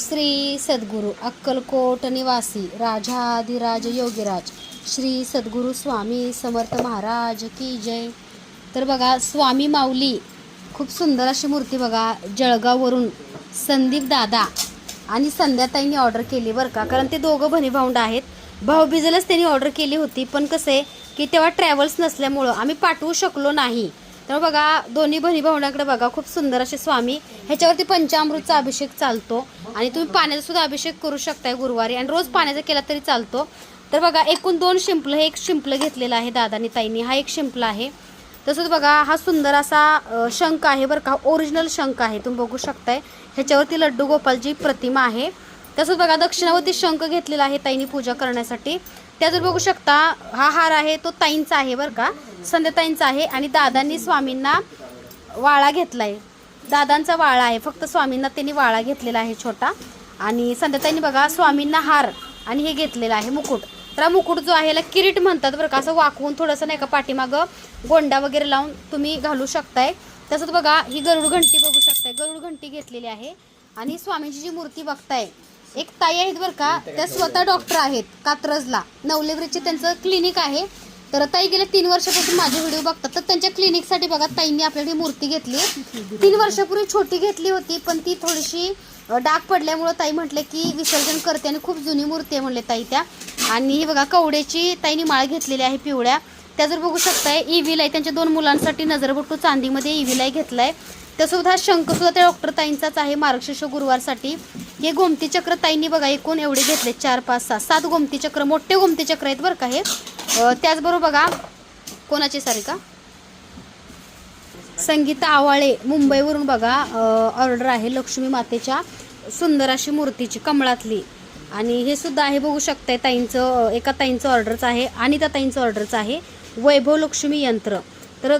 श्री सद्गुरू अक्कलकोट निवासी राजाधिराज योगीराज श्री सद्गुरू स्वामी समर्थ महाराज की जय। तर बघा स्वामी माऊली खूप सुंदर अशी मूर्ती बघा जळगाववरून संदीप दादा आणि संध्याताईंनी ऑर्डर केली बरं का, कारण ते दोघं बहिणी-भावंड आहेत। भाऊबीजेलाच त्यांनी ऑर्डर केली होती, पण कसं आहे की तेव्हा ट्रॅव्हल्स नसल्यामुळं आम्ही पाठवू शकलो नाही। तर बघा दोन्ही बहिणी-भावंडांकडे बघा खूप सुंदर असे स्वामी, ह्याच्यावरती पंचामृतचा अभिषेक चालतो आणि तुम्ही पाण्याचा सुद्धा अभिषेक करू शकताय गुरुवारी, आणि रोज पाण्याचा केला तरी चालतो। तर बघा एकूण 2 शिंपलं, हे एक शिंपलं घेतलेलं आहे दादानी ताईंनी, हा एक शिंपला आहे। तसंच बघा हा सुंदर असा शंख आहे बरं का, ओरिजिनल शंख आहे, तुम्ही बघू शकताय। ह्याच्यावरती लड्डू गोपालजी प्रतिमा आहे। तसंच बघा दक्षिणावरती शंख घेतलेला आहे ताईंनी पूजा करण्यासाठी। त्यातून बघू शकता हा हार आहे तो ताईंचा आहे बरं का, संध्याताईंचा आहे। आणि दादांनी स्वामींना वाळा घेतलाय, दादांचा वाळा आहे, फक्त स्वामींना त्यांनी वाळा घेतलेला आहे छोटा। आणि संध्याताईंनी बघा स्वामींना हार आणि हे घेतलेलं आहे मुकुट। तर हा मुकुट जो आहे याला किरीट म्हणतात बरं का, असं वाकवून थोडंसं नाही का पाठीमागं गोंडा वगैरे लावून तुम्ही घालू शकताय। तसंच बघा ही गरुड घंटी बघू शकताय, गरुड घंटी घेतलेली आहे। आणि स्वामींची जी मूर्ती बघताय, एक ताई आहेत बरं का, त्या स्वतः डॉक्टर आहेत कात्रजला, नवलेब्रिजचे त्यांचं क्लिनिक आहे। तर ताई गेल्या 3 वर्षापासून माझे व्हिडिओ बघतात, तर त्यांच्या क्लिनिकसाठी बघा ताईंनी आपल्याकडे मूर्ती घेतली। 3 वर्षापूर्वी छोटी घेतली होती, पण ती थोडीशी डाग पडल्यामुळे ताई म्हटले की विसर्जन करते, आणि खूप जुनी मूर्ती आहे म्हणले ताई त्या। आणि ही बघा कवड्याची ताईंनी माळ घेतलेली आहे पिवळ्या, त्या जर बघू शकताय इव्हिलाई, त्यांच्या 2 मुलांसाठी नजरबट्टू चांदीमध्ये इव्हिलाई घेतलाय। त्यासोबत हा शंख सुद्धा त्या डॉक्टर ताईंचाच आहे मार्गशीर्ष गुरुवारसाठी। हे गोमती चक्र ताईंनी बघा एकूण एवढे घेतले, 4 5 6 7 गोमती चक्र, मोठे गोमती चक्र आहेत बरं का हे। त्याचबरोबर बघा कोणाची सारिका संगीता आवाळे मुंबईवरून बघा ऑर्डर आहे लक्ष्मी मातेच्या सुंदर अशी मूर्तीची कमळातली। आणि हे सुद्धा आहे बघू शकताय ताईंचं, एका ताईंचं ऑर्डरच आहे आणि त्या ताईंचं ऑर्डरच आहे वैभव लक्ष्मी यंत्र। तर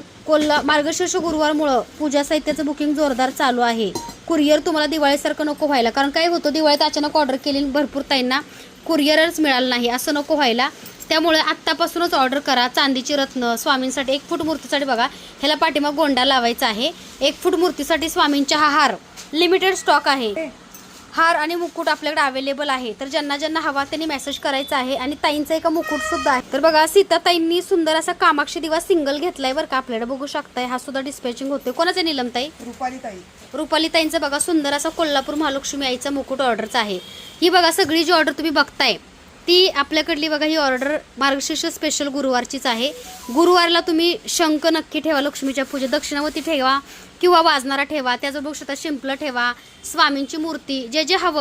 मार्गशीर्ष गुरुवारमुळं पूजा साहित्याचं बुकिंग जोरदार चालू आहे। कुरिअर तुम्हाला दिवाळीसारखं नको व्हायला, कारण काय होतं दिवाळीत अचानक ऑर्डर केली भरपूर ताईंना कुरिअरच मिळालं नाही, असं नको व्हायला। त्यामुळे आत्तापासूनच ऑर्डर करा। चांदीची रत्न स्वामींसाठी 1 फूट मूर्तीसाठी बघा ह्याला पाठीमाग गोंडा लावायचा आहे। 1 फूट मूर्तीसाठी स्वामींचा हा हार लिमिटेड स्टॉक आहे, हार आणि मुकुट आपल्याकडे अवेलेबल आहे। तर ज्यांना ज्यांना हवा त्यांनी मेसेज करायचा आहे। आणि ताईंचा एक मुकुट सुद्धा आहे। तर बघा सीता ताईंनी सुंदर असा कामाक्षी दिवा सिंगल घेतलाय बरं का, आपल्याकडे बघू शकताय, हा सुद्धा डिस्पॅचिंग होते। कोणाचा नीलम ताई? रुपाली ताईंचा बघा सुंदर असा कोल्हापूर महालक्ष्मी आईचा मुकुट ऑर्डरचा आहे। ही बघा सगळी जी ऑर्डर तुम्ही बघताय ती आपल्याकडली बघा, ही ऑर्डर मार्गशीर्ष स्पेशल गुरुवारचीच आहे। गुरुवारला तुम्ही शंख नक्की ठेवा, लक्ष्मीच्या पूजेत दक्षिणावती ठेवा किंवा वाजणारा ठेवा, त्याचं बघू शकता शिंपलं ठेवा, स्वामींची मूर्ती, जे जे हवं